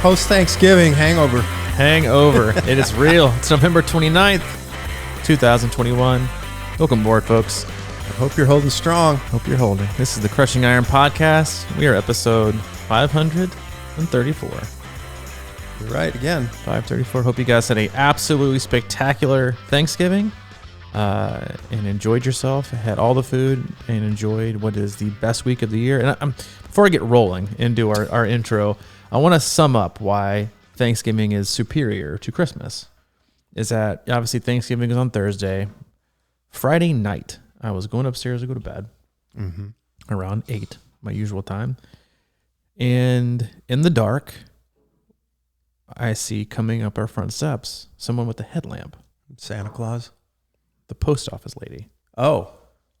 Post-Thanksgiving hangover. It is real. It's November 29th, 2021. Welcome aboard, folks. I hope you're holding strong. Hope you're holding. This is the Crushing Iron Podcast. We are episode 534. You're right, again. 534. Hope you guys had an absolutely spectacular Thanksgiving and enjoyed yourself, had all the food, and enjoyed what is the best week of the year. And before I get rolling into our intro, I want to sum up why Thanksgiving is superior to Christmas. Is that obviously Thanksgiving is on Thursday. Friday night, I was going upstairs to go to bed around 8, my usual time. And in the dark, I see coming up our front steps someone with a headlamp. Santa Claus? The post office lady. Oh.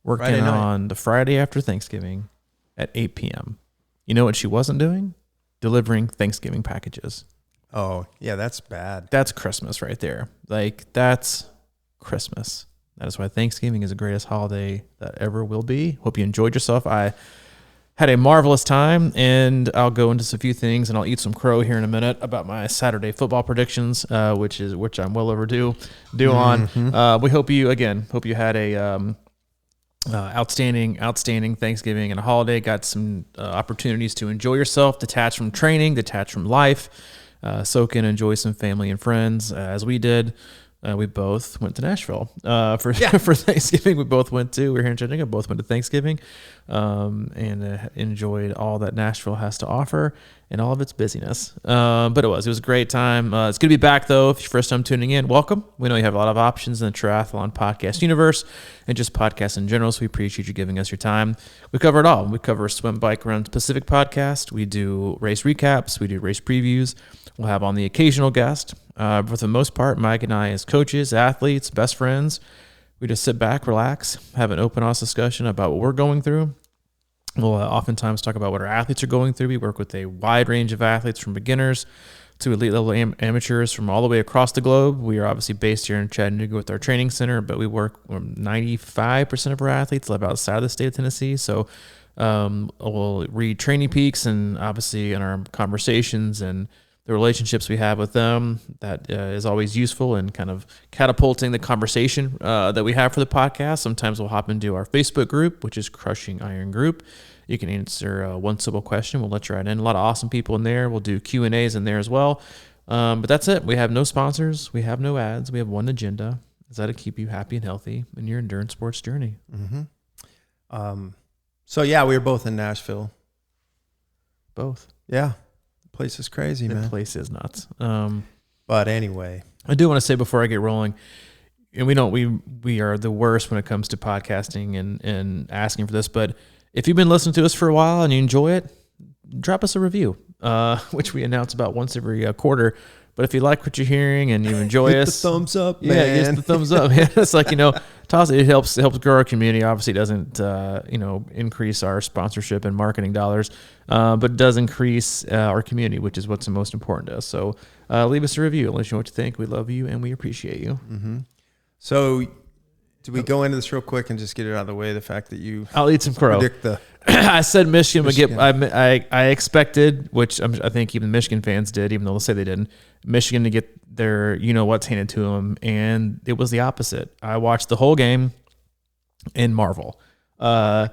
Working on the Friday after Thanksgiving at 8 p.m. You know what she wasn't doing? Delivering Thanksgiving packages. Oh, yeah, that's bad. That's Christmas right there. Like, that's Christmas. That is why Thanksgiving is the greatest holiday that ever will be. Hope you enjoyed yourself. I had a marvelous time, and I'll go into a few things, and I'll eat some crow here in a minute about my Saturday football predictions, which I'm well overdue on. We hope you had a outstanding Thanksgiving and a holiday. Got some opportunities to enjoy yourself, detach from training, detach from life, soak in, enjoy some family and friends, as we did. We both went to Nashville for Thanksgiving. We were here in Chattanooga, both went to Thanksgiving and enjoyed all that Nashville has to offer and all of its busyness. But it was a great time. It's good to be back, though. If you're first time tuning in, welcome. We know you have a lot of options in the triathlon podcast universe and just podcasts in general, so we appreciate you giving us your time. We cover it all. We cover Swim, Bike, Run, Pacific podcast. We do race recaps. We do race previews. We'll have on the occasional guest. For the most part, Mike and I, as coaches, athletes, best friends, we just sit back, relax, have an open, honest discussion about what we're going through. We'll oftentimes talk about what our athletes are going through. We work with a wide range of athletes, from beginners to elite level amateurs from all the way across the globe. We are obviously based here in Chattanooga with our training center, but we work 95% of our athletes live outside of the state of Tennessee. So we'll read Training Peaks, and obviously in our conversations and the relationships we have with them, that is always useful in kind of catapulting the conversation that we have for the podcast. Sometimes we'll hop into our Facebook group, which is Crushing Iron Group. You can answer one simple question. We'll let you right in. A lot of awesome people in there. We'll do Q&As in there as well. But that's it. We have no sponsors. We have no ads. We have one agenda. Is that to keep you happy and healthy in your endurance sports journey. So, yeah, we were both in Nashville. Both. Yeah. Place is crazy, man. The place is nuts. But anyway, I do want to say before I get rolling, and we are the worst when it comes to podcasting and asking for this, but if you've been listening to us for a while and you enjoy it, drop us a review, which we announce about once every quarter. But if you like what you're hearing and you enjoy hit us, the thumbs up, man. Yeah, get the thumbs up. It's like, toss it. It helps grow our community. Obviously, it doesn't increase our sponsorship and marketing dollars, but it does increase our community, which is what's the most important to us. So leave us a review. Let us know what you think. We love you and we appreciate you. So, do we go into this real quick and just get it out of the way? The fact that I'll eat some crow. I said Michigan would get. I expected, which I think even Michigan fans did, even though they'll say they didn't, Michigan to get their what's handed to them, and it was the opposite. I watched the whole game and marvel. And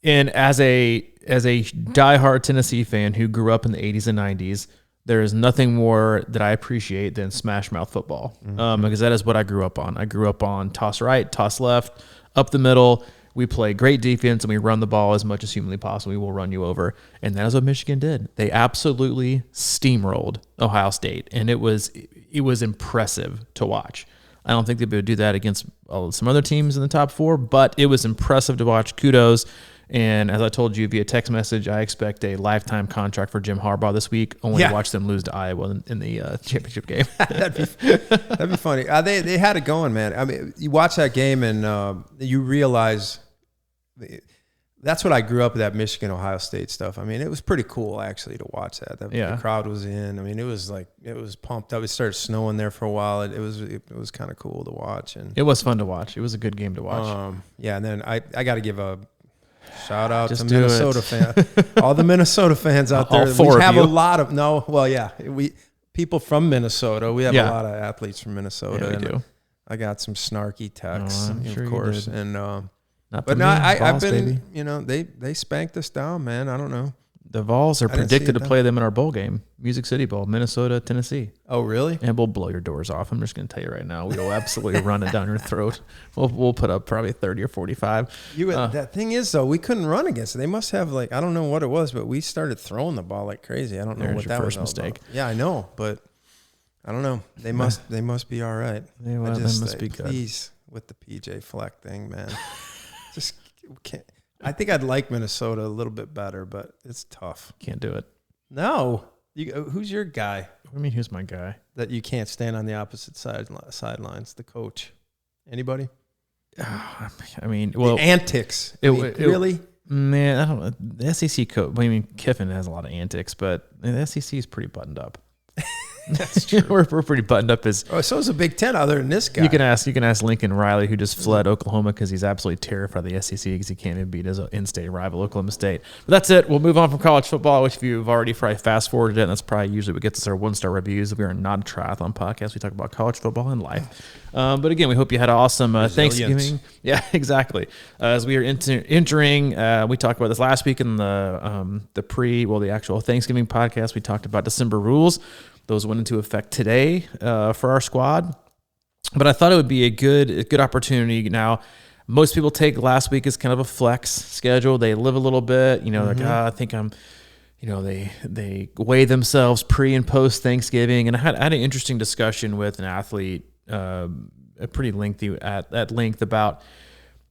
as a diehard Tennessee fan who grew up in the 80s and 90s, there is nothing more that I appreciate than smash mouth football, because that is what I grew up on. I grew up on toss right, toss left, up the middle. We play great defense and we run the ball as much as humanly possible. We will run you over. And that is what Michigan did. They absolutely steamrolled Ohio State. And it was impressive to watch. I don't think they'd be able to do that against some other teams in the top 4, but it was impressive to watch. Kudos. And as I told you via text message, I expect a lifetime contract for Jim Harbaugh this week, only to watch them lose to Iowa in the championship game. That'd be funny. They had it going, man. I mean, you watch that game and you realize that's what I grew up with, that Michigan Ohio State stuff. I mean, it was pretty cool actually to watch that. The crowd was in. I mean, it was pumped up. It started snowing there for a while. It was kind of cool to watch, and it was fun to watch. It was a good game to watch. And then I got to give a Shout out Just to do Minnesota it. fans, all the Minnesota fans out there. All four We of have you. a lot of people from Minnesota. We have Yeah. a lot of athletes from Minnesota. Yeah, we and do. I got some snarky texts, I'm sure of you course, did. and Not but from no, me, I've Vols, been, baby. they spanked us down, man. I don't know. The Vols are I didn't see predicted it to though. play them in our bowl game, Music City Bowl, Minnesota, Tennessee. Oh, really? And we'll blow your doors off. I'm just going to tell you right now. We will absolutely run it down your throat. We'll put up probably 30 or 45. That thing is, though, we couldn't run against it. They must have, I don't know what it was, but we started throwing the ball like crazy. I don't know There's what your that first was all mistake. about. Yeah, I know, but I don't know. They must be all right. They must be good. Please, with the PJ Fleck thing, man. Just can't. I think I'd like Minnesota a little bit better, but it's tough. Can't do it. No. Who's your guy What do you mean, who's my guy? that you can't stand on the opposite sidelines? The coach. Anybody? I mean, well, the antics. Really? Man, I don't know. The SEC coach, I mean, Kiffin has a lot of antics, but the SEC is pretty buttoned up. That's true. we're pretty buttoned up. So is a Big Ten other than this guy. You can ask Lincoln Riley, who just fled Oklahoma because he's absolutely terrified of the SEC because he can't even beat his in-state rival Oklahoma State. But that's it. We'll move on from college football, which if you've already probably fast-forwarded it, and that's probably usually what gets us our one-star reviews. We are not a triathlon podcast. We talk about college football and life. But again, we hope you had an awesome Thanksgiving. Yeah, exactly. As we are entering, we talked about this last week in the actual Thanksgiving podcast. We talked about December rules. Those went into effect today for our squad. But I thought it would be a good opportunity. Now, most people take last week as kind of a flex schedule. They live a little bit, like, I think I'm, they weigh themselves pre and post Thanksgiving. And I had an interesting discussion with an athlete, a pretty lengthy at length about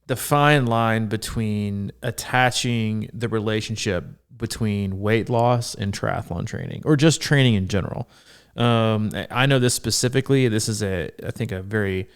the fine line between attaching the relationship between weight loss and triathlon training, or just training in general. I know this specifically. This is I think a very, I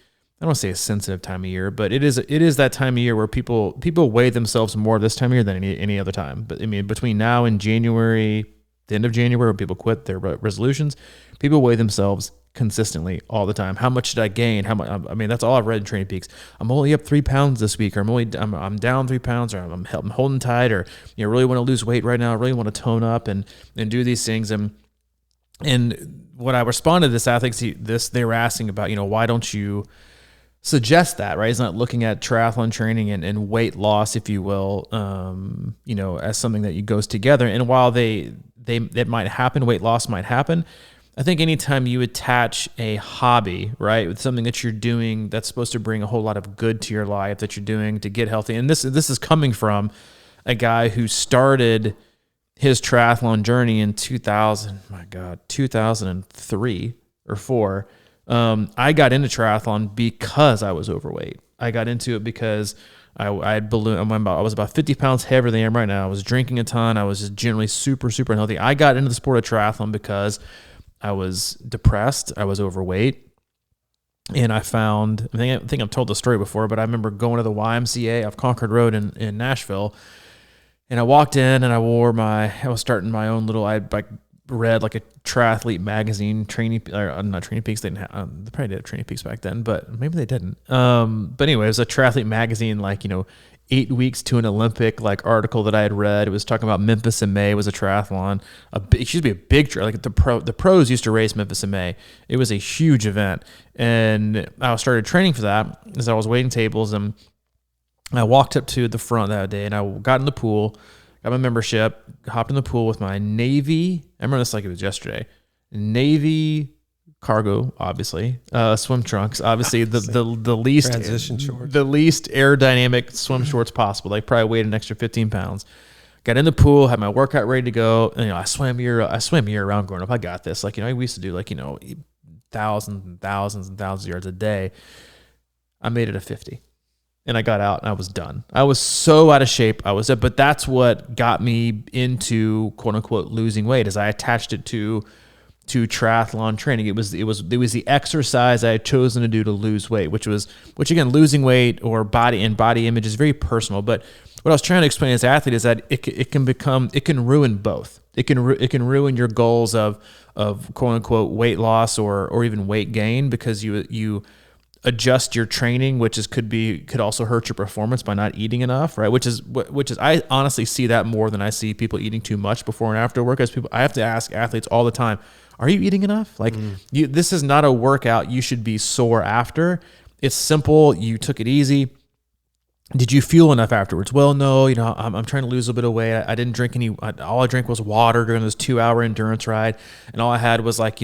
don't want to say a sensitive time of year, but it is that time of year where people weigh themselves more this time of year than any other time. But I mean, between now and January, the end of January, when people quit their resolutions, people weigh themselves consistently all the time. How much did I gain? How much? I mean, that's all I've read in Training Peaks. I'm only up 3 pounds this week, or I'm down 3 pounds, or I'm holding tight, or really want to lose weight right now. I really want to tone up and do these things. And what I responded to this athlete, they were asking about, why don't you suggest that, right? He's not looking at triathlon training and weight loss, if you will, as something that goes together. And while that might happen, weight loss might happen, I think anytime you attach a hobby, right, with something that you're doing that's supposed to bring a whole lot of good to your life, that you're doing to get healthy, and this is coming from a guy who started his triathlon journey in 2003 or 4. I got into triathlon because I was overweight. I got into it because I had ballooned. I was about 50 pounds heavier than I am right now. I was drinking a ton. I was just generally super, super unhealthy. I got into the sport of triathlon because I was depressed. I was overweight. And I found, I think I've told the story before, but I remember going to the YMCA off Concord Road in Nashville. And I walked in and I was starting my own little, I read like a triathlete magazine, not Training Peaks. They didn't have, they probably did have Training Peaks back then, but maybe they didn't. But anyway, it was a triathlete magazine, 8 weeks to an Olympic article that I had read. It was talking about Memphis in May was a triathlon. It used to be a big, the pros used to race Memphis in May. It was a huge event. And I started training for that as I was waiting tables, and I walked up to the front that day and I got in the pool, got my membership, hopped in the pool with my Navy, I remember this like it was yesterday, Navy cargo, obviously, swim trunks, obviously the least transition shorts, the least aerodynamic swim shorts possible. Like probably weighed an extra 15 pounds. Got in the pool, had my workout ready to go. And, I swam year round growing up. I got this. We used to do thousands and thousands and thousands of yards a day. I made it a 50. And I got out and I was done. I was so out of shape. But that's what got me into quote unquote losing weight, as I attached it to triathlon training. It was the exercise I had chosen to do to lose weight, which again, losing weight or body image is very personal. But what I was trying to explain as an athlete is that it can ruin both. It can ruin your goals of quote unquote weight loss or even weight gain, because you adjust your training, which could also hurt your performance by not eating enough, right? Which is I honestly see that more than I see people eating too much before and after workouts. I have to ask athletes all the time, are you eating enough? Like this is not a workout you should be sore after. It's simple. You took it easy. Did you feel enough afterwards? Well, no, I'm trying to lose a bit of weight. I didn't drink any, all I drank was water during this 2-hour endurance ride. And all I had was like,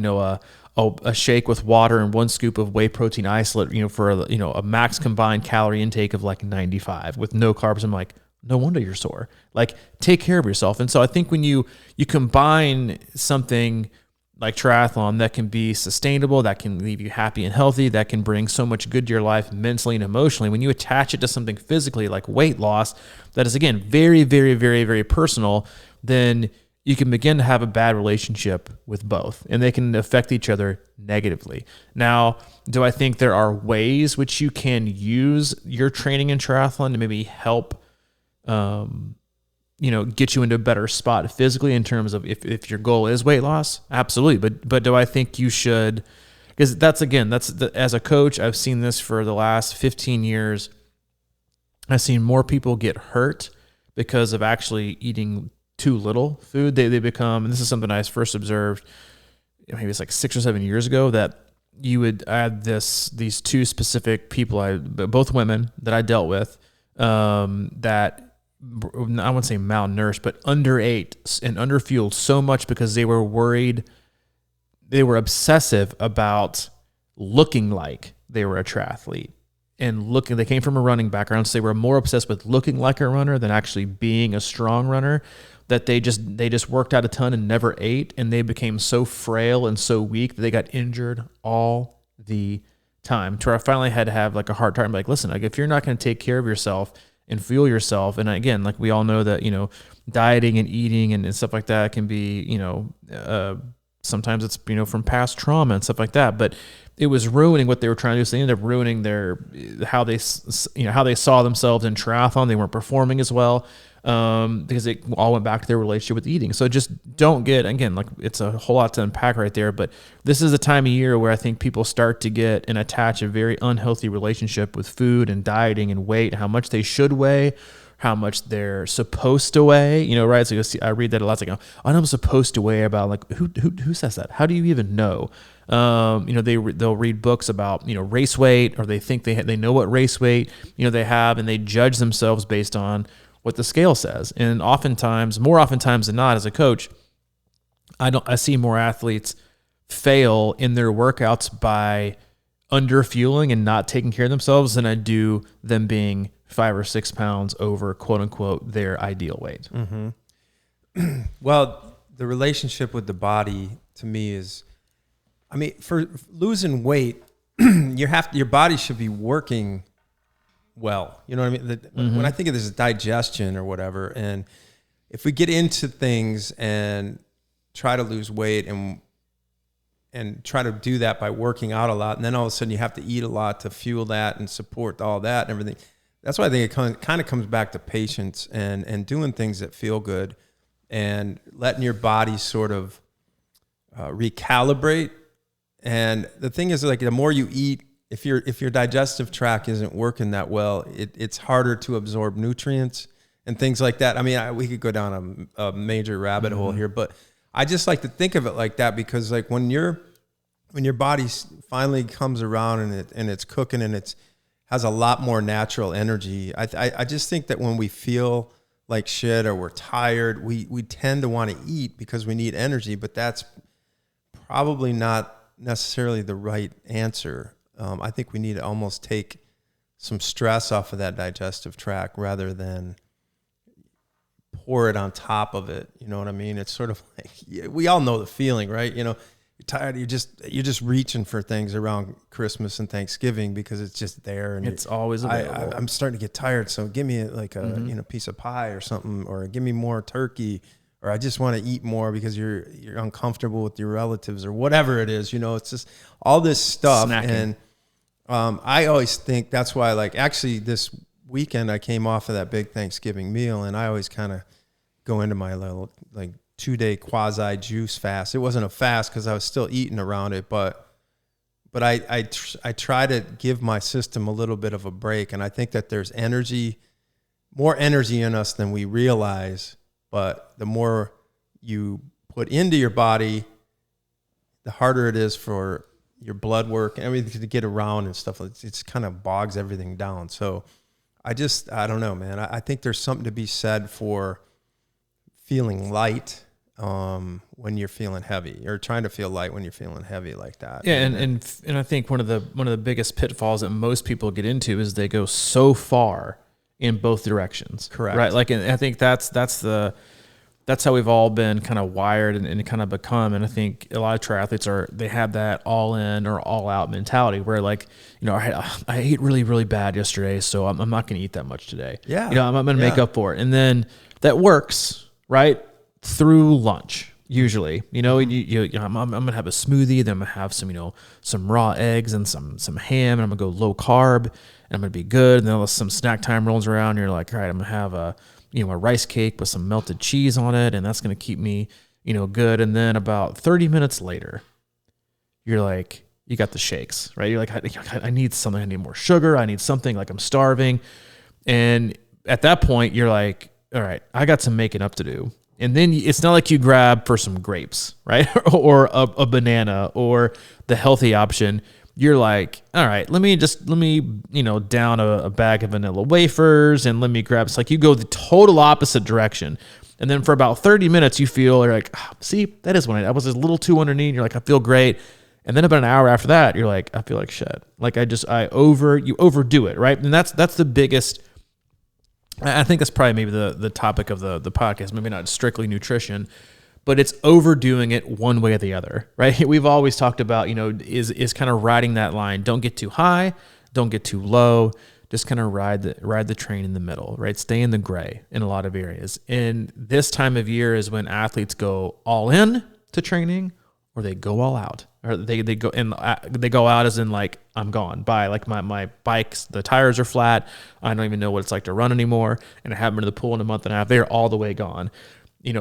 a shake with water and 1 scoop of whey protein isolate, for a max combined calorie intake of like 95 with no carbs. I'm like, no wonder you're sore. Like, take care of yourself. And so I think when you combine something like triathlon that can be sustainable, that can leave you happy and healthy, that can bring so much good to your life mentally and emotionally, when you attach it to something physically like weight loss, that is, again, very, very, very, very personal, then you can begin to have a bad relationship with both, and they can affect each other negatively. Now, do I think there are ways which you can use your training in triathlon to maybe help, get you into a better spot physically in terms of if your goal is weight loss? Absolutely. But do I think you should, because as a coach, I've seen this for the last 15 years. I've seen more people get hurt because of actually eating too little food. They become, and this is something I first observed, maybe it's like 6 or 7 years ago, that you would add these 2 specific people, both women that I dealt with, that I wouldn't say malnourished, but underate and underfueled so much because they were worried, they were obsessive about looking like they were a triathlete. And they came from a running background, so they were more obsessed with looking like a runner than actually being a strong runner, that they just worked out a ton and never ate, and they became so frail and so weak that they got injured all the time. To where I finally had to have like a hard time, like, listen, like, if you're not going to take care of yourself and fuel yourself, and again, like we all know that, dieting and eating and stuff like that can be, sometimes it's, from past trauma and stuff like that, but it was ruining what they were trying to do. So they ended up ruining how they saw themselves in triathlon. They weren't performing as well, because it all went back to their relationship with eating. So just don't get, again, like, it's a whole lot to unpack right there, but this is a time of year where I think people start to get and attach a very unhealthy relationship with food and dieting and weight, how much they should weigh, how much they're supposed to weigh, right? So I read that a lot. It's like, I'm supposed to weigh about, like, who says that? How do you even know? They'll read books about, race weight, or they think they know what race weight, they have, and they judge themselves based on what the scale says. And more oftentimes than not, as a coach, I see more athletes fail in their workouts by underfueling and not taking care of themselves than I do them being 5 or 6 pounds over, quote unquote, their ideal weight. Mm-hmm. Well, the relationship with the body to me is, for losing weight, your body should be working well. You know what I mean? When I think of this as digestion or whatever, and if we get into things and try to lose weight and try to do that by working out a lot, and then all of a sudden you have to eat a lot to fuel that and support all that and everything. That's why I think it kind of comes back to patience and doing things that feel good and letting your body sort of recalibrate. And the thing is, like, the more you eat, if your digestive tract isn't working that well, it's harder to absorb nutrients and things like that. We could go down a major rabbit hole here, but I just like to think of it like that, because, like, when your body finally comes around and it's cooking and it's has a lot more natural energy, I just think that when we feel like shit or we're tired, we tend to want to eat because we need energy, but that's probably not necessarily the right answer. I think we need to almost take some stress off of that digestive tract rather than pour it on top of it. You know what I mean? It's sort of like, we all know the feeling, right? You're tired. You're just reaching for things around Christmas and Thanksgiving because it's just there and it's always available. I'm starting to get tired, so give me like a piece of pie or something, or give me more turkey, or I just want to eat more because you're uncomfortable with your relatives or whatever it is. It's just all this stuff. Snacking. And I always think that's why, like, actually this weekend I came off of that big Thanksgiving meal, and I always kind of go into my little, like, 2-day quasi juice fast. It wasn't a fast because I was still eating around it, but but I try to give my system a little bit of a break. And I think that there's more energy in us than we realize. But the more you put into your body, the harder it is for your blood work and everything to get around and stuff. It's kind of bogs everything down. So I don't know, man. I think there's something to be said for feeling light when you're feeling heavy, or trying to feel light when you're feeling heavy like that. Yeah, and I think one of the biggest pitfalls that most people get into is they go so far in both directions. Correct. Right. Like, and I think that's how we've all been kind of wired and kind of become. And I think a lot of triathletes they have that all in or all out mentality where, like, you know, I ate really, really bad yesterday, so I'm not going to eat that much today. Yeah. You know, I'm going to make up for it. And then that works, right, through lunch. Usually, you know, I'm going to have a smoothie, then I'm going to have some raw eggs and some ham, and I'm going to go low carb, and I'm going to be good. And then some snack time rolls around, and you're like, all right, I'm going to have a rice cake with some melted cheese on it, and that's going to keep me, good. And then about 30 minutes later, you're like, you got the shakes, right? You're like, I need something. I need more sugar. I need something, like I'm starving. And at that point, you're like, all right, I got some making up to do. And then it's not like you grab for some grapes, right? or a banana or the healthy option. You're like, all right, let me down a bag of vanilla wafers and let me grab. It's like you go the total opposite direction. And then for about 30 minutes, you're like, see, that is when I was a little too underneath. You're like, I feel great. And then about an hour after that, you're like, I feel like shit. Like you overdo it, right? And that's the biggest. I think that's probably maybe the topic of the podcast, maybe not strictly nutrition, but it's overdoing it one way or the other, right? We've always talked about, is kind of riding that line. Don't get too high, don't get too low, just kind of ride the train in the middle, right? Stay in the gray in a lot of areas. And this time of year is when athletes go all in to training, or they go all out. Or they go out as in, like, I'm gone. Bye. Like my bikes, the tires are flat. I don't even know what it's like to run anymore. And I haven't been to the pool in a month and a half. They're all the way gone.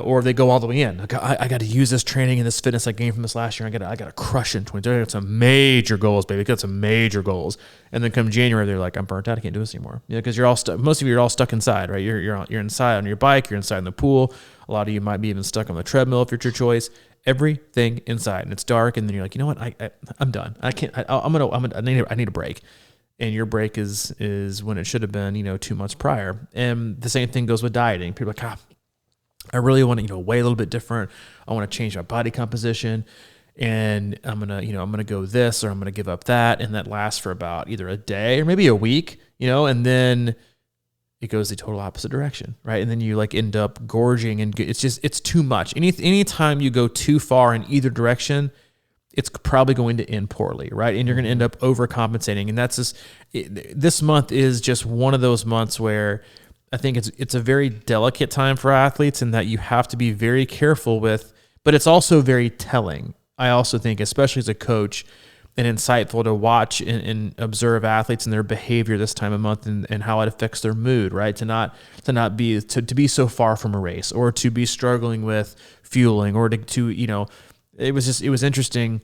Or they go all the way in. I got to use this training and this fitness I gained from this last year. I got to crush it in 2020. I got some major goals, baby. Got some major goals. And then come January, they're like, I'm burnt out. I can't do this anymore. Because you're all stuck. Most of you are all stuck inside, right? You're inside on your bike. You're inside in the pool. A lot of you might be even stuck on the treadmill if it's your choice. Everything inside, and it's dark. And then you're like, you know what? I'm done. I can't. I need a break. And your break is when it should have been, 2 months prior. And the same thing goes with dieting. People are like, I really want to, weigh a little bit different. I want to change my body composition, and I'm going to go this, or I'm going to give up that. And that lasts for about either a day or maybe a week, and then it goes the total opposite direction, right? And then you end up gorging, and it's too much. Anytime you go too far in either direction, it's probably going to end poorly, right? And you're going to end up overcompensating. And that's this month is just one of those months where I think it's a very delicate time for athletes, and that you have to be very careful with, but it's also very telling. I also think, especially as a coach, and insightful to watch and observe athletes and their behavior this time of month, and how it affects their mood, right? To be so far from a race, or to be struggling with fueling, or it was interesting,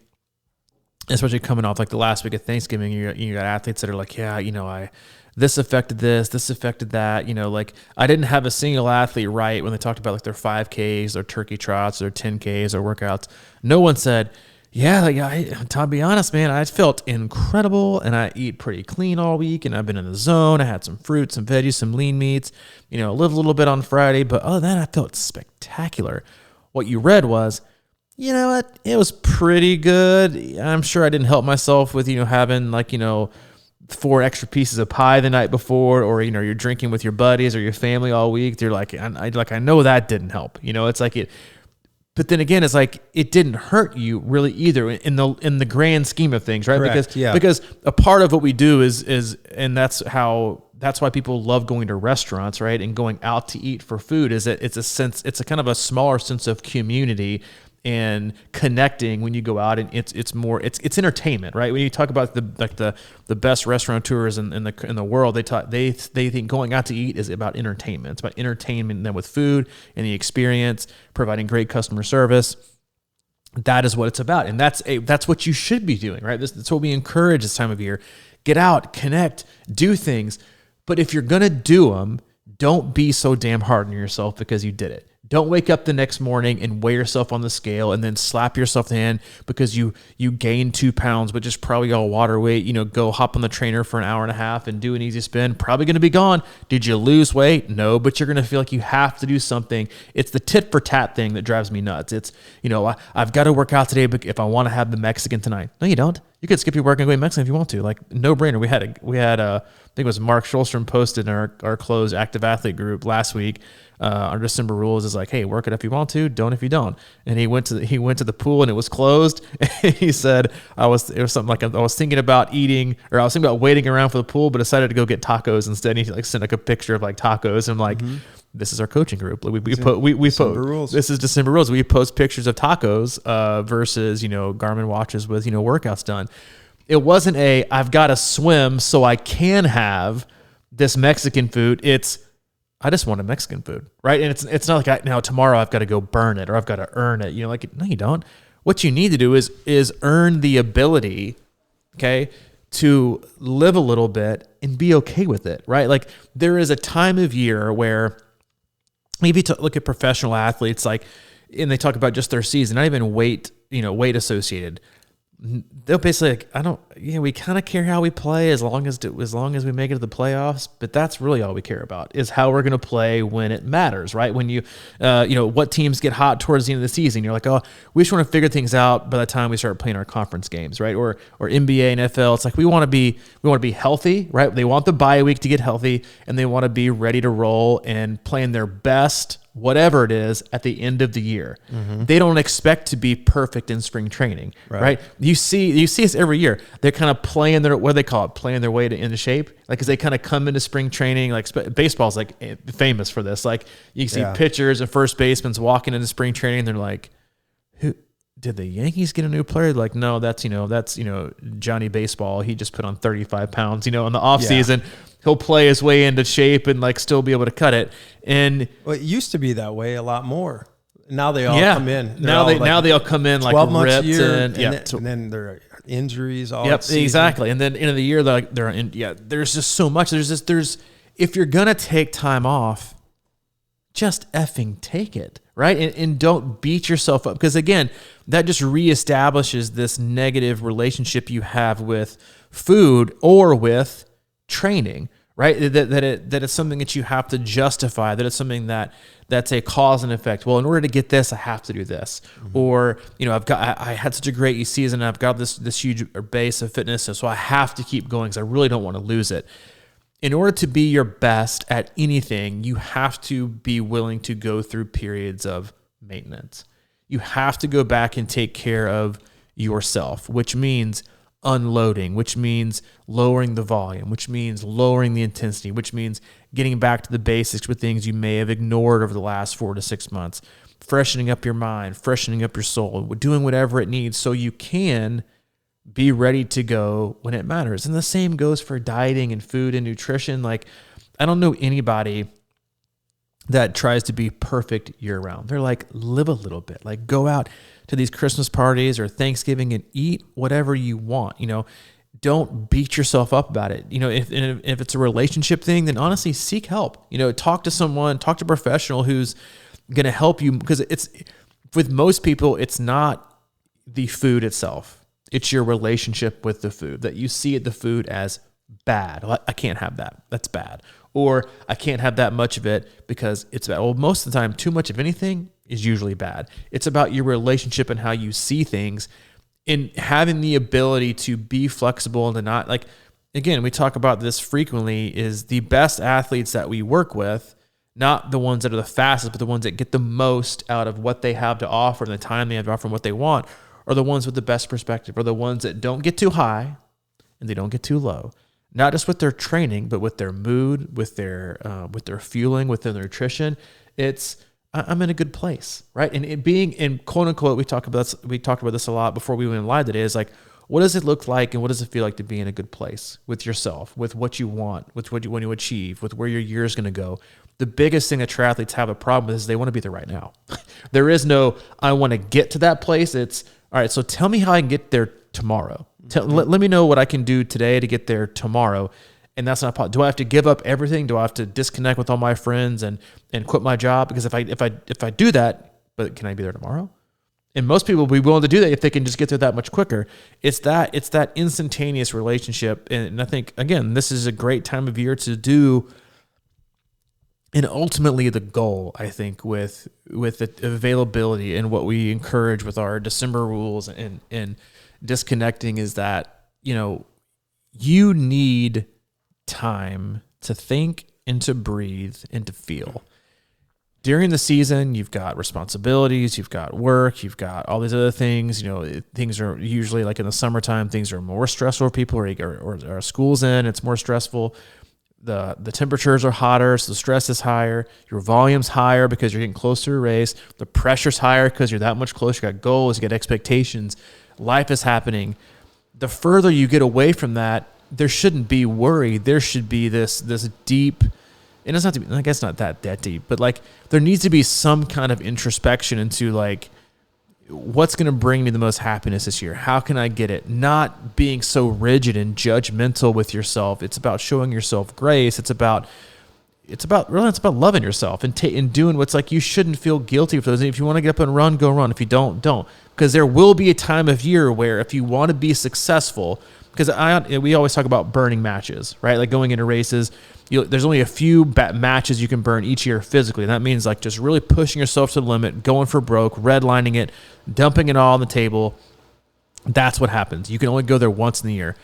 especially coming off like the last week of Thanksgiving. You got athletes that are like, this affected this affected that. Like, I didn't have a single athlete right when they talked about like their 5Ks, their turkey trots, their 10Ks, or workouts. No one said, to be honest, man, I felt incredible, and I eat pretty clean all week, and I've been in the zone. I had some fruits, some veggies, some lean meats, lived a little bit on Friday, but other than that, I felt spectacular. What you read was, you know what, it was pretty good. I'm sure I didn't help myself with, having 4 extra pieces of pie the night before, or, you're drinking with your buddies or your family all week. You're like, I know that didn't help. It's like it. But then again, it's like it didn't hurt you really either in the grand scheme of things, right? Correct, Because a part of what we do is and that's why people love going to restaurants, right? And going out to eat for food, is that it's a kind of a smaller sense of community and connecting when you go out, and it's more entertainment, right? When you talk about the best restaurateurs in the world, they think going out to eat is about entertainment. It's about entertainment, then with food and the experience, providing great customer service. that is what it's about. And that's what you should be doing, right? That's what we encourage this time of year. Get out, connect, do things. But if you're going to do them, don't be so damn hard on yourself because you did it. Don't wake up the next morning and weigh yourself on the scale and then slap yourself in the hand because you gained 2 pounds, but just probably all water weight. Go hop on the trainer for an hour and a half and do an easy spin. Probably going to be gone. Did you lose weight? No, but you're going to feel like you have to do something. It's the tit for tat thing that drives me nuts. It's, I've got to work out today if I want to have the Mexican tonight. No, you don't. You could skip your work and go eat Mexican if you want to. Like, no brainer. We had I think it was Mark Schulstrom posted in our closed active athlete group last week. Our December rules is like, hey, work it if you want to, don't if you don't. And he went to the pool and it was closed. And he said, it was something like, I was thinking about eating, or I was thinking about waiting around for the pool, but decided to go get tacos instead. And he sent a picture of tacos. And I'm like, this is our coaching group. We post rules. This is December rules. We post pictures of tacos versus Garmin watches with workouts done. It wasn't I've got to swim so I can have this Mexican food. It's I just wanted Mexican food, right? And it's not like now tomorrow I've got to go burn it or I've got to earn it. No, you don't. What you need to do is earn the ability, okay, to live a little bit and be okay with it, right? Like there is a time of year where maybe to look at professional athletes, and they talk about just their season, not even weight associated. They'll basically we kind of care how we play as long as we make it to the playoffs, but that's really all we care about is how we're going to play when it matters, right? When what teams get hot towards the end of the season, you're like, oh, we just want to figure things out by the time we start playing our conference games, right? Or NBA, NFL, it's like we want to be healthy, right? They want the bye week to get healthy and they want to be ready to roll and playing their best, whatever it is, at the end of the year. Mm-hmm. They don't expect to be perfect in spring training, right? You see us every year. They're kind of playing their way into shape. Like, as they kind of come into spring training, like baseball's like famous for this. Like you see pitchers and first basemen walking into spring training. And they're like, who did the Yankees get a new player? Like, no, that's Johnny Baseball. He just put on 35 pounds, in the off season. He'll play his way into shape and still be able to cut it. And it used to be that way a lot more. Now they all come in. Now they all come in 12 months ripped a year, and then there are injuries. Exactly. And then end of the year, there's just so much. There's if you're gonna take time off, just effing take it, right? And don't beat yourself up, because again, that just reestablishes this negative relationship you have with food or with training, right? That it's something that you have to justify, that it's something that's a cause and effect. Well, in order to get this, I have to do this. Mm-hmm. Or, I had such a great season, and I've got this huge base of fitness, so I have to keep going because I really don't want to lose it. In order to be your best at anything, you have to be willing to go through periods of maintenance. You have to go back and take care of yourself, which means unloading, which means lowering the volume, which means lowering the intensity, which means getting back to the basics with things you may have ignored over the last 4 to 6 months, freshening up your mind, freshening up your soul, doing whatever it needs so you can be ready to go when it matters. And the same goes for dieting and food and nutrition. Like, I don't know anybody that tries to be perfect year round. They're like, live a little bit, like go out to these Christmas parties or Thanksgiving and eat whatever you want. Don't beat yourself up about it. If it's a relationship thing, then honestly seek help. Talk to someone, talk to a professional who's going to help you, because it's, with most people, it's not the food itself. It's your relationship with the food, that you see the food as bad. I can't have that. That's bad. Or I can't have that much of it because it's bad. Well, most of the time, too much of anything is usually bad. It's about your relationship and how you see things, and having the ability to be flexible and to not, like, again, we talk about this frequently, is the best athletes that we work with, not the ones that are the fastest, but the ones that get the most out of what they have to offer and the time they have to offer and what they want, are the ones with the best perspective, are the ones that don't get too high and they don't get too low. Not just with their training, but with their mood, with their fueling, with their nutrition. It's, I'm in a good place, right? And it being in quote unquote, we talked about this a lot before we went live today, is like, what does it look like and what does it feel like to be in a good place with yourself, with what you want, with what you want to achieve, with where your year is going to go? The biggest thing that triathletes have a problem with is they want to be there right now. There is no, I want to get to that place. It's, all right, so tell me how I can get there tomorrow. Let me know what I can do today to get there tomorrow. And that's not possible. Do I have to give up everything? Do I have to disconnect with all my friends and quit my job? Because if I do that, but can I be there tomorrow? And most people will be willing to do that if they can just get there that much quicker. It's that instantaneous relationship. And I think, again, this is a great time of year to do. And ultimately the goal, I think, with the availability and what we encourage with our December rules and disconnecting is that, you need time to think and to breathe and to feel. During the season, you've got responsibilities, you've got work, you've got all these other things. Things are usually, like in the summertime, things are more stressful for people, or school's in, it's more stressful. The temperatures are hotter, so the stress is higher. Your volume's higher because you're getting closer to a race. The pressure's higher because you're that much closer. You got goals, you got expectations. Life is happening. The further you get away from that, there shouldn't be worry. There should be this deep, and it's not to be, I guess not that deep, but like there needs to be some kind of introspection into like what's going to bring me the most happiness this year. How can I get it? Not being so rigid and judgmental with yourself. It's about showing yourself grace. It's about loving yourself and doing what's like, you shouldn't feel guilty for those. If you want to get up and run, go run. If you don't. Because there will be a time of year where if you want to be successful, because we always talk about burning matches, right? Like going into races, there's only a few matches you can burn each year physically. And that means like just really pushing yourself to the limit, going for broke, redlining it, dumping it all on the table. That's what happens. You can only go there once in the year,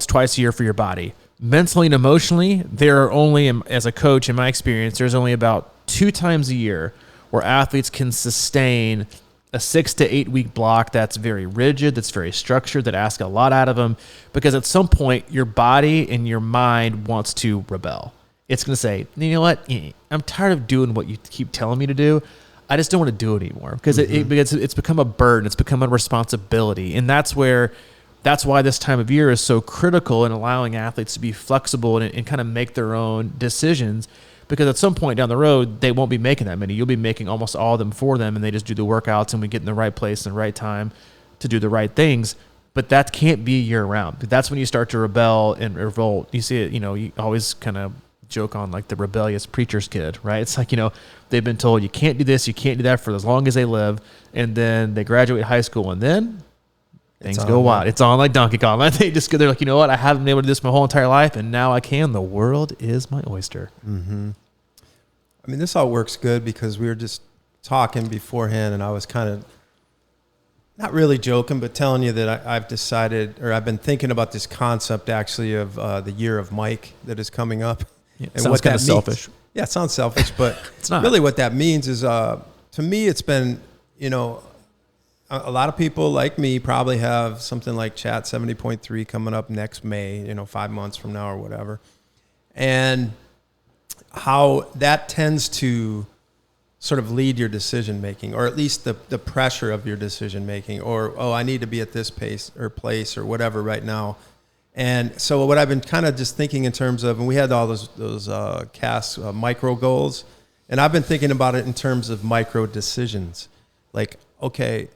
twice a year for your body. Mentally and emotionally, there are only, as a coach, in my experience, there's only about 2 times a year where athletes can sustain a 6 to 8 week block that's very rigid, that's very structured, that asks a lot out of them, because at some point your body and your mind wants to rebel. It's going to say, you know what? I'm tired of doing what you keep telling me to do. I just don't want to do it anymore because it's become a burden. It's become a responsibility. And that's why this time of year is so critical in allowing athletes to be flexible and kind of make their own decisions. Because at some point down the road, they won't be making that many. You'll be making almost all of them for them, and they just do the workouts, and we get in the right place and the right time to do the right things. But that can't be year-round. That's when you start to rebel and revolt. You see it, you always kind of joke on like the rebellious preacher's kid, right? It's like, they've been told you can't do this, you can't do that for as long as they live, and then they graduate high school, and then things go wild. It's on like Donkey Kong. They're like, you know what? I haven't been able to do this my whole entire life, and now I can. The world is my oyster. Mm-hmm. I mean, this all works good because we were just talking beforehand, and I was kind of not really joking, but telling you that I've decided, or I've been thinking about this concept actually of the year of Mike that is coming up. Yeah, and sounds kind of selfish. Yeah, it sounds selfish, but it's not. Really what that means is, to me, it's been, a lot of people like me probably have something like Chat 70.3 coming up next May, 5 months from now or whatever. And how that tends to sort of lead your decision making, or at least the pressure of your decision making, or, I need to be at this pace or place or whatever right now. And so what I've been kind of just thinking in terms of, and we had all those CAS micro goals, and I've been thinking about it in terms of micro decisions. Like, okay.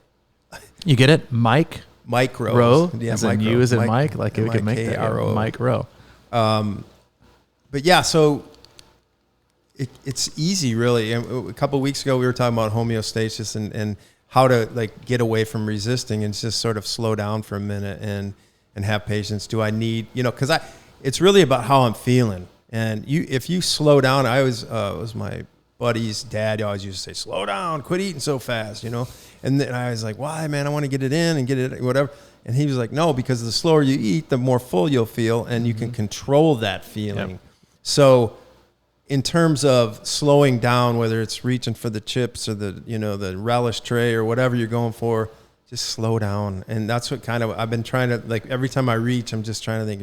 You get it? Micro. Row? Yeah, as in you as in Mike? Like we could make that. Yeah, Mike Row. But yeah, so it's easy, really. And a couple of weeks ago, we were talking about homeostasis and how to like get away from resisting and just sort of slow down for a minute and have patience. Do I need, because it's really about how I'm feeling. And if you slow down, I always, it was my buddy's dad, he always used to say, slow down, quit eating so fast, And then I was like, why, man? I want to get it in and get it, whatever. And he was like, no, because the slower you eat, the more full you'll feel, and you can control that feeling. Yep. So in terms of slowing down, whether it's reaching for the chips or the relish tray or whatever you're going for, just slow down. And that's what kind of I've been trying to, like, every time I reach, I'm just trying to think,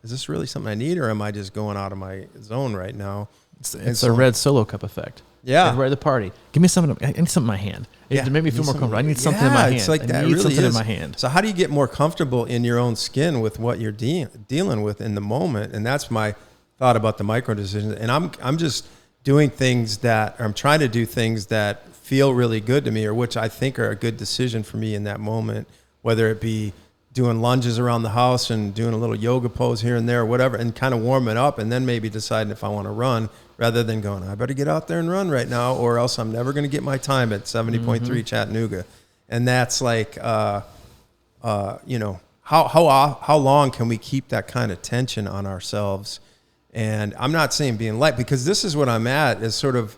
is this really something I need, or am I just going out of my zone right now? It's a red Solo cup effect. Yeah. Everybody at the party. Give me something. I need something in my hand. To make me feel more comfortable. I need something in my hand. It's like that. I need really something is. in my hand. So how do you get more comfortable in your own skin with what you're dealing with in the moment? And that's my thought about the micro decisions. And I'm just doing things that, or I'm trying to do things that feel really good to me, or which I think are a good decision for me in that moment, whether it be doing lunges around the house and doing a little yoga pose here and there or whatever, and kind of warming up, and then maybe deciding if I want to run, rather than going, I better get out there and run right now, or else I'm never going to get my time at 70.3 Chattanooga. And that's like, you know, how long can we keep that kind of tension on ourselves? And I'm not saying being light, because this is what I'm at, is sort of,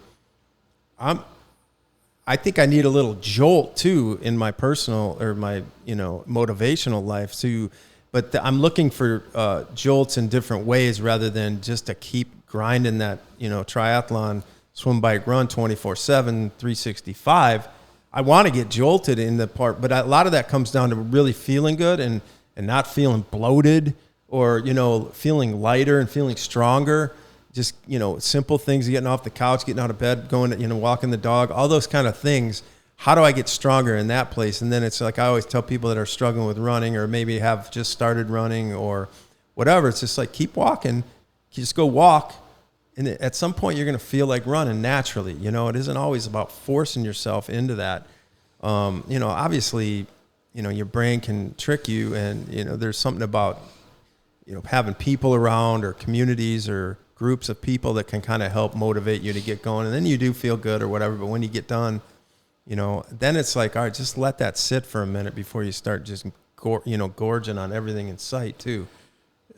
I think I need a little jolt too in my personal, or my, you know, motivational life too. But I'm looking for jolts in different ways, rather than just to keep grinding that, you know, triathlon, swim, bike, run 24/7, 365. I want to get jolted in the part, but a lot of that comes down to really feeling good and not feeling bloated, or, you know, feeling lighter and feeling stronger. Just, you know, simple things, getting off the couch, getting out of bed, going, you know, walking the dog, all those kind of things. How do I get stronger in that place? And then it's like, I always tell people that are struggling with running, or maybe have just started running or whatever, it's just like, keep walking. You just go walk. And at some point you're going to feel like running naturally. You know, it isn't always about forcing yourself into that. You know, obviously, you know, your brain can trick you, and, you know, there's something about, you know, having people around, or communities, or groups of people that can kind of help motivate you to get going. And then you do feel good or whatever. But when you get done, you know, then it's like, all right, just let that sit for a minute before you start just, you know, gorging on everything in sight too.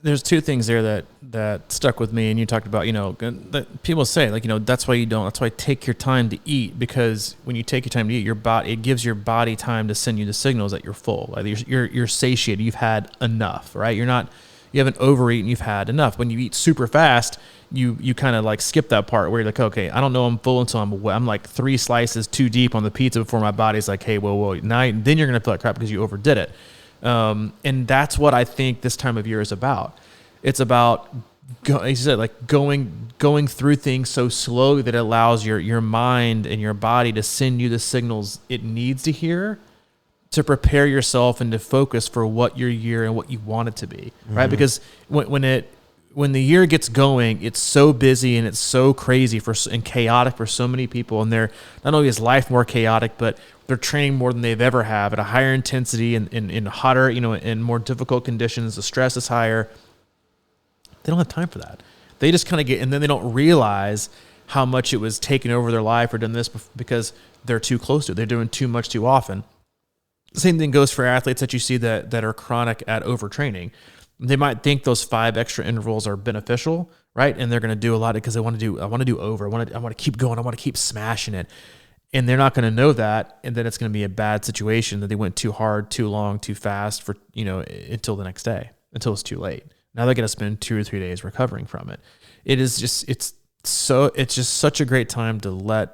There's two things there that stuck with me, and you talked about, you know, that people say, like, you know, that's why take your time to eat, because when you take your time to eat, it gives your body time to send you the signals that you're full. Like you're satiated, you've had enough, right? You haven't overeaten, you've had enough. When you eat super fast, you kind of like skip that part where you're like, okay, I don't know I'm full until I'm like 3 slices too deep on the pizza before my body's like, hey, whoa, now then you're gonna feel like crap because you overdid it. And that's what I think this time of year is about. It's about, like you said, like going through things so slowly that it allows your mind and your body to send you the signals it needs to hear, to prepare yourself and to focus for what your year and what you want it to be, right? Mm-hmm. Because when the year gets going, it's so busy and it's so crazy and chaotic for so many people. And they're, not only is life more chaotic, but they're training more than they've ever have at a higher intensity and in hotter, you know, in more difficult conditions. The stress is higher. They don't have time for that. They just kind of and then they don't realize how much it was taking over their life or doing this because they're too close to it. They're doing too much too often. The same thing goes for athletes that you see that are chronic at overtraining. They might think those 5 extra intervals are beneficial, right? And they're going to do a lot because I want to do over. I want to keep going. I want to keep smashing it. And they're not going to know that. And then it's going to be a bad situation that they went too hard, too long, too fast for, you know, until the next day, until it's too late. Now they're going to spend 2 or 3 days recovering from it. It's just such a great time to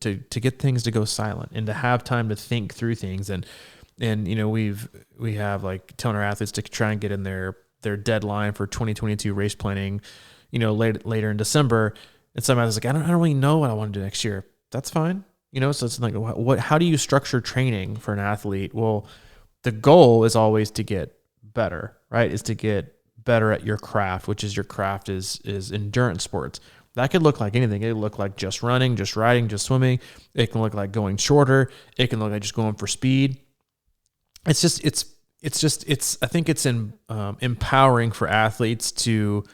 to get things to go silent and to have time to think through things. And you know, we have like telling our athletes to try and get in their deadline for 2022 race planning, you know, later in December. And some athletes like, I don't really know what I want to do next year. That's fine. You know, so it's like, how do you structure training for an athlete? Well, the goal is always to get better, right? Is to get better at your craft, which is your craft is endurance sports. That could look like anything. It could look like just running, just riding, just swimming. It can look like going shorter. It can look like just going for speed. I think it's empowering for athletes to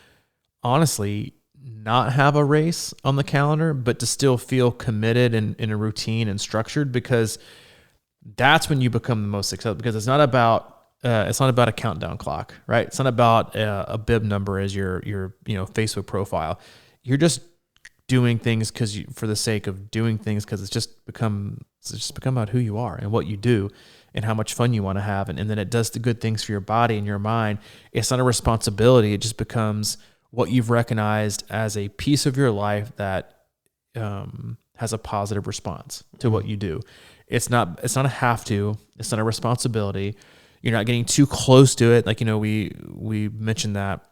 honestly not have a race on the calendar, but to still feel committed and in a routine and structured, because that's when you become the most successful. Because it's not about a countdown clock, right? It's not about a bib number as your Facebook profile. You're just doing things for the sake of doing things, because it's just become about who you are and what you do and how much fun you want to have. And then it does the good things for your body and your mind. It's not a responsibility. It just becomes what you've recognized as a piece of your life that has a positive response to what you do. It's not a have to. It's not a responsibility. You're not getting too close to it. Like, you know, we mentioned that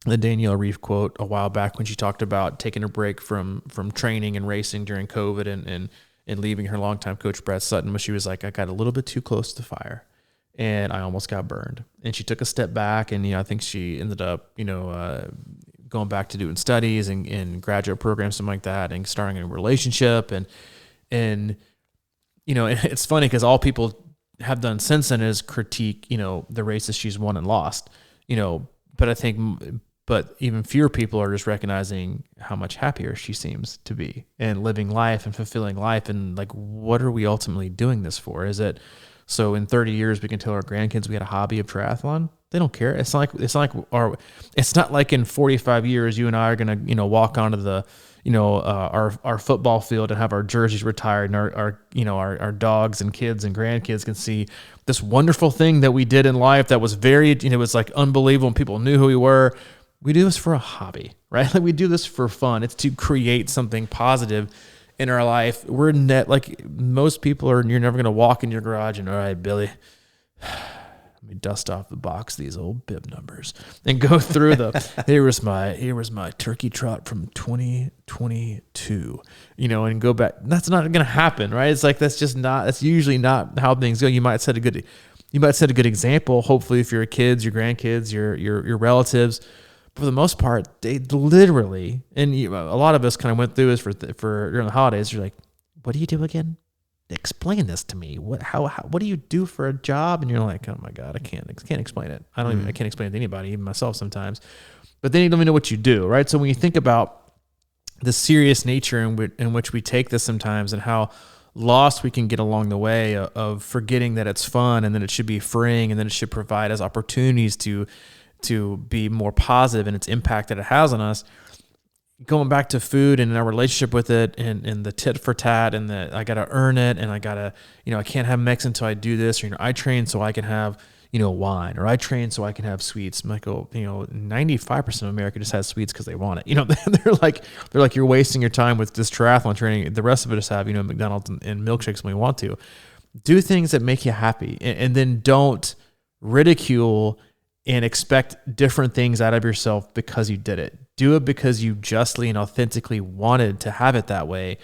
the Danielle Reef quote a while back when she talked about taking a break from training and racing during COVID and leaving her longtime coach, Brett Sutton, when she was like, I got a little bit too close to the fire and I almost got burned. And she took a step back, and, I think she ended up, going back to doing studies and graduate programs, something like that, and starting a relationship. And it's funny because all people have done since then is critique, the races she's won and lost, but even fewer people are just recognizing how much happier she seems to be and living life and fulfilling life. And like, what are we ultimately doing this for? Is it so in 30 years we can tell our grandkids we had a hobby of triathlon? They don't care. It's not like in 45 years you and I are gonna walk onto the our football field and have our jerseys retired, and our dogs and kids and grandkids can see this wonderful thing that we did in life that was very it was like unbelievable and people knew who we were. We do this for a hobby, right? Like we do this for fun. It's to create something positive in our life. We're like most people are. You're never going to walk in your garage and, all right, Billy, let me dust off the box these old bib numbers and go through here was my turkey trot from 2022, and go back. That's not going to happen, right? It's like that's usually not how things go. You might set a good example. Hopefully, if your kids, your grandkids, your relatives. For the most part, they literally, and a lot of us kind of went through this for during the holidays. You're like, what do you do again? Explain this to me. What do you do for a job? And you're like, oh my God, I can't explain it. I can't explain it to anybody, even myself sometimes. But then you don't even know what you do, right? So when you think about the serious nature in which we take this sometimes, and how lost we can get along the way of forgetting that it's fun, and then it should be freeing, and then it should provide us opportunities to be more positive in its impact that it has on us. Going back to food and our relationship with it, and the tit for tat, and the I gotta earn it, and I gotta, I can't have Mex until I do this, or I train so I can have wine, or I train so I can have sweets. I'm like, 95% of America just has sweets because they want it. They're like you're wasting your time with this triathlon training. The rest of it is have McDonald's and milkshakes when we want to. Do things that make you happy, and then don't ridicule and expect different things out of yourself because you did it. Do it because you justly and authentically wanted to have it that way.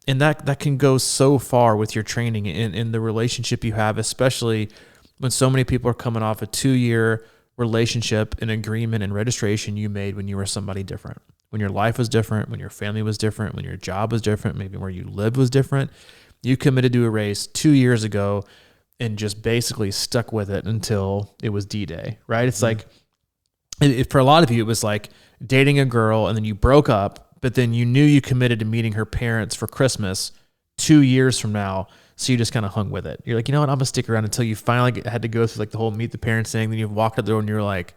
And that can go so far with your training and the relationship you have, especially when so many people are coming off a 2-year relationship and agreement and registration you made when you were somebody different, when your life was different, when your family was different, when your job was different, maybe where you lived was different. You committed to a race 2 years ago and just basically stuck with it until it was D-Day, right? It's like, for a lot of you, it was like dating a girl and then you broke up, but then you knew you committed to meeting her parents for Christmas 2 years from now. So you just kind of hung with it. You're like, you know what? I'm going to stick around until you finally had to go through like the whole meet the parents thing. Then you walked out the door and you're like,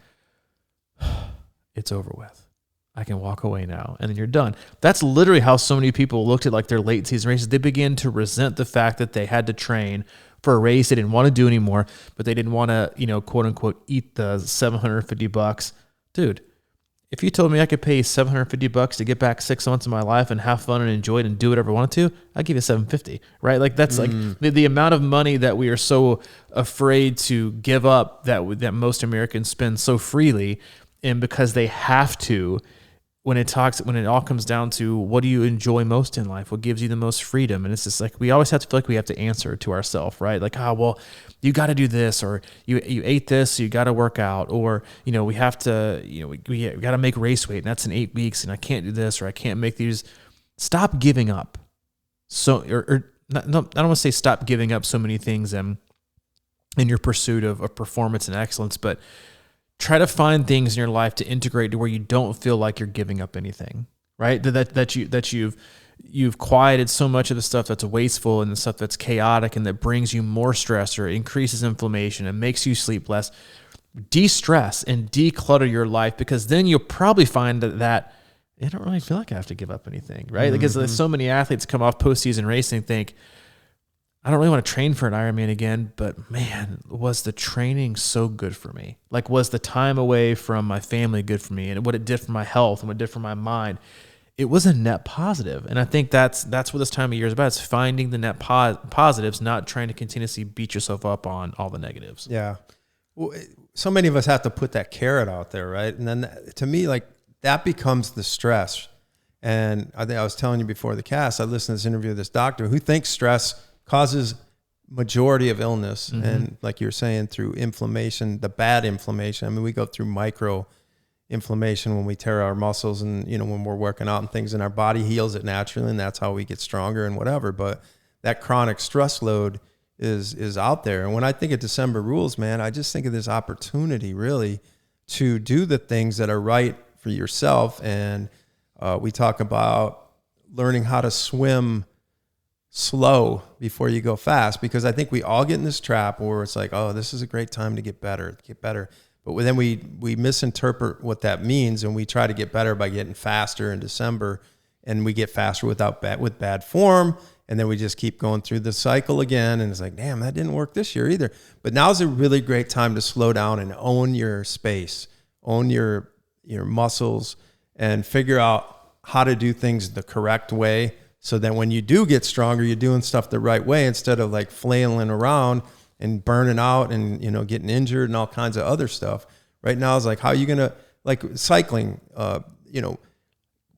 it's over with. I can walk away now. And then you're done. That's literally how so many people looked at like their late season races. They began to resent the fact that they had to train for a race they didn't want to do anymore, but they didn't want to, quote unquote, eat the $750. Dude, if you told me I could pay $750 to get back 6 months of my life and have fun and enjoy it and do whatever I wanted to, I'd give you $750, right? Like that's like the amount of money that we are so afraid to give up that most Americans spend so freely, and because they have to. When it all comes down to what do you enjoy most in life, what gives you the most freedom, and it's just like we always have to feel like we have to answer to ourselves, right? Like, well, you got to do this, or you ate this, so you got to work out, or we have to, we got to make race weight, and that's in 8 weeks, and I can't do this, or I can't make these. Stop giving up. So, I don't want to say stop giving up so many things in your pursuit of performance and excellence, but try to find things in your life to integrate to where you don't feel like you're giving up anything, right? That you've quieted so much of the stuff that's wasteful and the stuff that's chaotic and that brings you more stress or increases inflammation and makes you sleep less. De-stress and declutter your life, because then you'll probably find that I don't really feel like I have to give up anything, right? Mm-hmm. Because there's so many athletes come off postseason racing think, I don't really want to train for an Ironman again, but man, was the training so good for me? Like, was the time away from my family good for me, and what it did for my health and what it did for my mind? It was a net positive. And I think that's what this time of year is about. It's finding the net positives, not trying to continuously beat yourself up on all the negatives. Yeah. so many of us have to put that carrot out there, right? And then to me, like that becomes the stress. And I think I was telling you before the cast, I listened to this interview with this doctor who thinks stress causes majority of illness. And like you're saying, through inflammation, the bad inflammation. I mean, we go through micro inflammation when we tear our muscles and, you know, when we're working out and things, and our body heals it naturally, and that's how we get stronger and whatever. But that chronic stress load is out there. And when I think of December rules, man, I just think of this opportunity really to do the things that are right for yourself. And we talk about learning how to swim slow before you go fast, because I think we all get in this trap where it's like, oh, this is a great time to get better. But then we misinterpret what that means, and we try to get better by getting faster in December, and we get faster with bad form. And then we just keep going through the cycle again. And it's like, damn, that didn't work this year either. But now's a really great time to slow down and own your space, own your muscles, and figure out how to do things the correct way. So that when you do get stronger, you're doing stuff the right way instead of like flailing around and burning out and, you know, getting injured and all kinds of other stuff. Right now is like, how are you going to, like cycling, you know,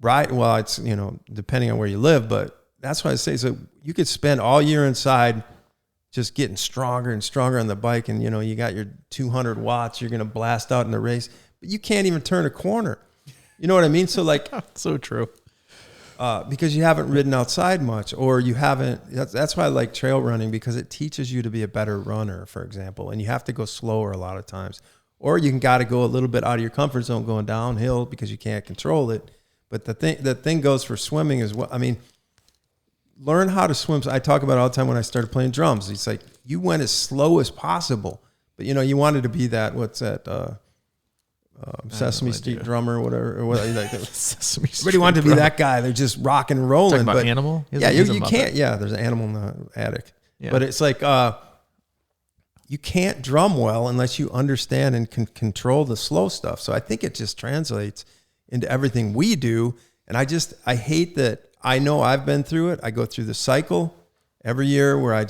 ride? Well, it's, you know, depending on where you live, but that's why I say, so you could spend all year inside just getting stronger and stronger on the bike. And, you know, you got your 200 watts, you're going to blast out in the race, but you can't even turn a corner. You know what I mean? So like, so true. Because you haven't ridden outside much, or you haven't, that's why I like trail running, because it teaches you to be a better runner, for example, and you have to go slower a lot of times, or you can got to go a little bit out of your comfort zone going downhill because you can't control it. But the thing goes for swimming as well. I mean, learn how to swim. So I talk about it all the time when I started playing drums. It's like you went as slow as possible, but you know, you wanted to be that, what's that, Sesame Street drummer or whatever, or what like that. Sesame Street everybody wanted to be that guy. They're just rocking and rolling. Talking about but Animal? Yeah, you can't. Yeah, there's an animal in the attic. Yeah. But it's like you can't drum well unless you understand and can control the slow stuff. So I think it just translates into everything we do. And I hate that. I know I've been through it. I go through the cycle every year where I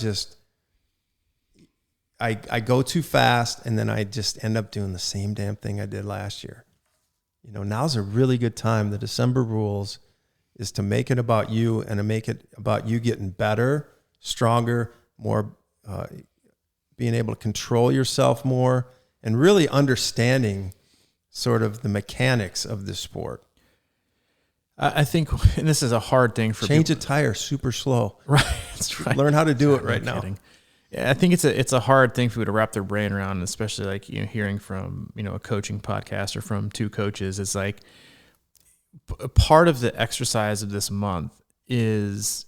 go too fast, and then I just end up doing the same damn thing I did last year. You know, now's a really good time. The December rules is to make it about you, and to make it about you getting better, stronger, more, being able to control yourself more, and really understanding sort of the mechanics of this sport. I think, and this is a hard thing for change people. A tire super slow. Right. That's right. Learn how to do it right now. Yeah, I think it's a hard thing for people to wrap their brain around, especially like, you know, hearing from, you know, a coaching podcast or from two coaches. It's like part of the exercise of this month is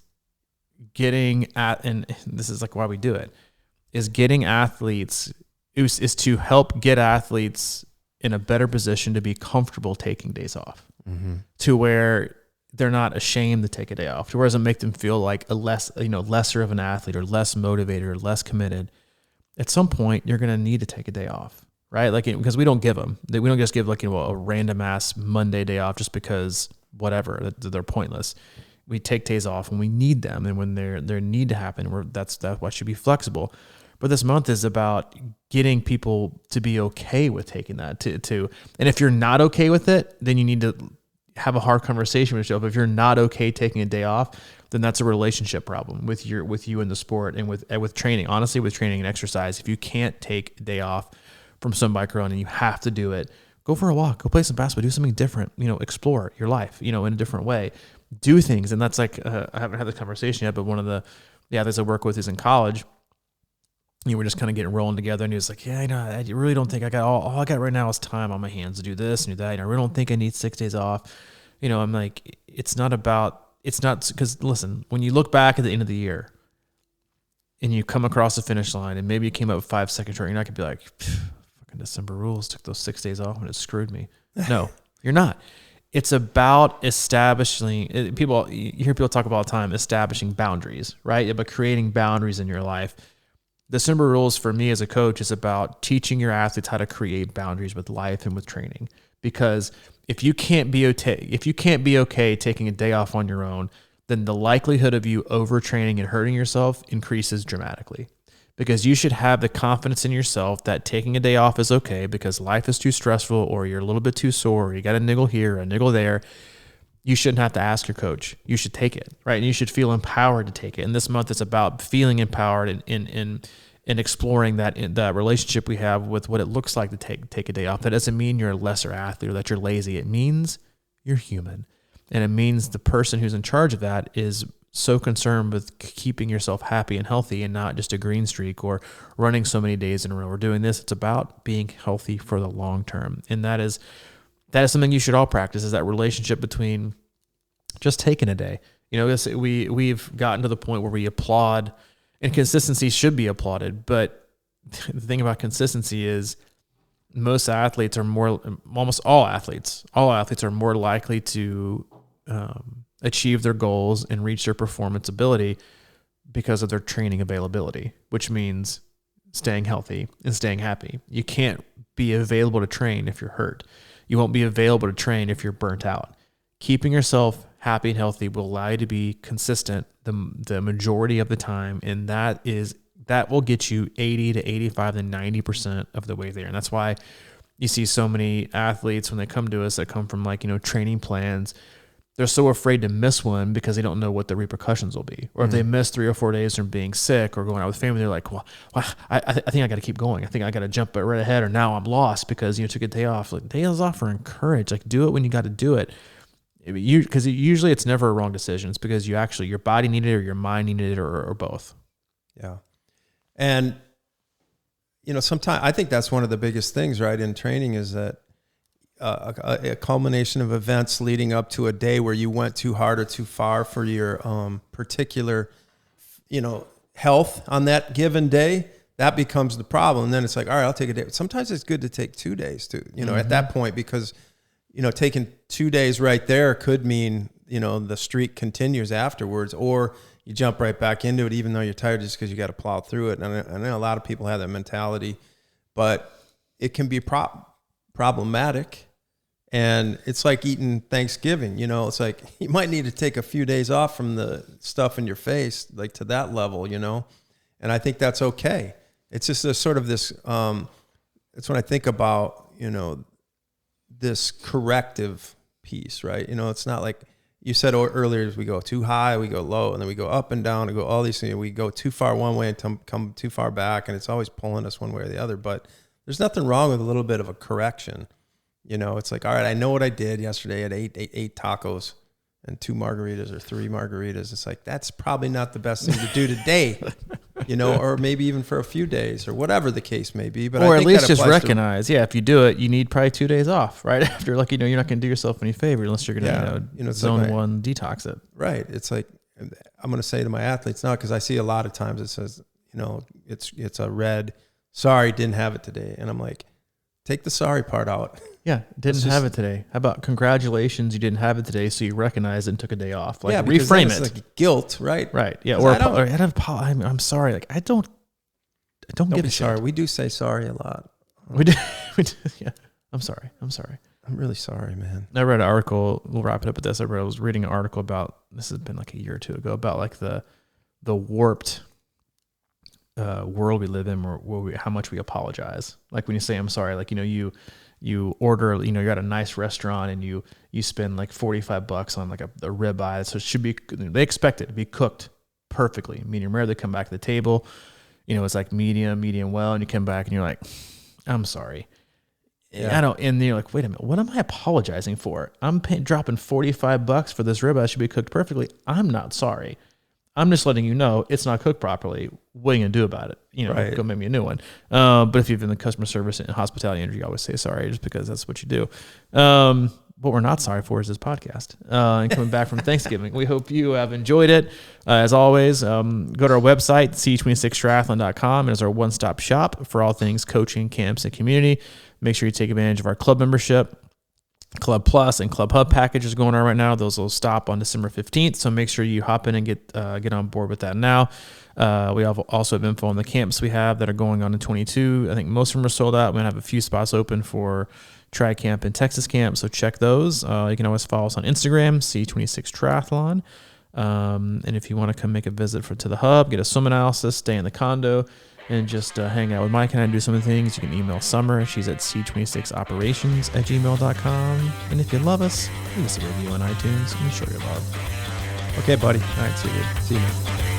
getting at, and this is like why we do it, is getting athletes, is to help get athletes in a better position to be comfortable taking days off, to where they're not ashamed to take a day off, to where it doesn't make them feel like lesser of an athlete or less motivated or less committed. At some point, you're going to need to take a day off, right? Like, because we don't give them, we don't just give like, you know, a random ass Monday day off just because whatever, they're pointless. We take days off when we need them, and when their need to happen, that's why should be flexible. But this month is about getting people to be okay with taking that and if you're not okay with it, then you need to have a hard conversation with yourself. If you're not okay taking a day off, then that's a relationship problem with you in the sport and with training. Honestly, with training and exercise, if you can't take a day off from some bike run and you have to do it, go for a walk, go play some basketball, do something different, you know, explore your life, you know, in a different way, do things. And that's like, I haven't had the conversation yet, but one of the athletes I work with is in college. You know, we're just kind of getting rolling together, and he was like, yeah, I really don't think I got all I got right now is time on my hands to do this and do that. And I really don't think I need 6 days off. You know, I'm like, it's not, because listen, when you look back at the end of the year and you come across the finish line and maybe you came up with 5 seconds short, you're not gonna be like, fucking December rules, took those 6 days off and it screwed me. No, you're not. It's about establishing, you hear people talk about all the time, establishing boundaries, right? About creating boundaries in your life. December rules for me as a coach is about teaching your athletes how to create boundaries with life and with training. Because if you can't be okay taking a day off on your own, then the likelihood of you overtraining and hurting yourself increases dramatically. because you should have the confidence in yourself that taking a day off is okay because life is too stressful, or you're a little bit too sore, or you got a niggle here, a niggle there. You shouldn't have to ask your coach. You should take it, right? And you should feel empowered to take it. And this month is about feeling empowered and exploring that relationship we have with what it looks like to take a day off. That doesn't mean you're a lesser athlete or that you're lazy. It means you're human. And it means the person who's in charge of that is so concerned with keeping yourself happy and healthy and not just a green streak or running so many days in a row or doing this. It's about being healthy for the long term. And that is something you should all practice, is that relationship between just taking a day. We've gotten to the point where we applaud, and consistency should be applauded. But the thing about consistency is almost all athletes are more likely to achieve their goals and reach their performance ability because of their training availability, which means staying healthy and staying happy. You can't be available to train if you're hurt. You won't be available to train if you're burnt out. Keeping yourself happy and healthy will allow you to be consistent the majority of the time, and that will get you 80 to 85 to 90% of the way there. And that's why you see so many athletes when they come to us that come from training plans. They're so afraid to miss one because they don't know what the repercussions will be. Or if they miss 3 or 4 days from being sick or going out with family, they're like, well I think I got to keep going. I think I got to jump right ahead, or now I'm lost because took a day off. Like, days off are encouraged. Like, do it when you got to do it. Because usually it's never a wrong decision. It's because your body needed it or your mind needed it or both. Yeah. And, sometimes I think that's one of the biggest things, right, in training, is that a culmination of events leading up to a day where you went too hard or too far for your particular, health on that given day, that becomes the problem. And then it's like, all right, I'll take a day. Sometimes it's good to take 2 days too, at that point, because, taking 2 days right there could mean, the streak continues afterwards, or you jump right back into it, even though you're tired, just because you got to plow through it. And I know a lot of people have that mentality, but it can be problematic. And it's like eating Thanksgiving, it's like you might need to take a few days off from the stuff in your face, like to that level, and I think that's okay. It's just a sort of this, it's when I think about, this corrective piece, right? It's not like you said earlier, we go too high, we go low, and then we go up and down and go all these things. We go too far one way and come too far back, and it's always pulling us one way or the other. But there's nothing wrong with a little bit of a correction. It's like, all right, I know what I did yesterday. I had eight tacos and 2 margaritas or 3 margaritas. It's like, that's probably not the best thing to do today, or maybe even for a few days or whatever the case may be. But or at least just recognize, if you do it, you need probably 2 days off, right? After, you're not going to do yourself any favor unless you're going to zone like one detox it. Right. It's like, I'm going to say to my athletes now, because I see a lot of times it says, it's a red, sorry, didn't have it today. And I'm like, take the sorry part out. Yeah, didn't have it today. How about congratulations, you didn't have it today, so you recognized it and took a day off. Reframe it. Like guilt, right? Right. Yeah. I'm sorry. Like, I don't give a sorry. shit. We do say sorry a lot. We do. Yeah. I'm sorry. I'm really sorry, man. I read an article. We'll wrap it up with this. I was reading an article about, this has been like a year or two ago, about like the warped world we live in, where how much we apologize. Like when you say I'm sorry, like you order, you're at a nice restaurant and you spend like $45 on like a ribeye, so it should be, they expect it to be cooked perfectly, medium rare. They come back to the table, it's like medium well, and you come back and you're like, I'm sorry. Yeah. And you're like, wait a minute, what am I apologizing for? I'm dropping $45 for this ribeye that should be cooked perfectly. I'm not sorry. I'm just letting you know it's not cooked properly. What are you going to do about it? Right. Go make me a new one. But if you've been in the customer service and hospitality industry, you always say sorry just because that's what you do. What we're not sorry for is this podcast. And coming back from Thanksgiving, we hope you have enjoyed it. As always, go to our website, c26triathlon.com. It is our one-stop shop for all things coaching, camps, and community. Make sure you take advantage of our club membership. Club Plus and Club Hub packages going on right now. Those will stop on December 15th. So make sure you hop in and get on board with that now. We also have info on the camps we have that are going on in 22. I think most of them are sold out. We're going to have a few spots open for Tri Camp and Texas Camp. So check those. You can always follow us on Instagram, C26 Triathlon. And if you want to come make a visit to the hub, get a swim analysis, stay in the condo, and just hang out with Mike and I, do some of the things, you can email Summer. She's at c26operations@gmail.com. And if you love us, leave us a review on iTunes and show your love. Okay, buddy. All right, see you. See you, man.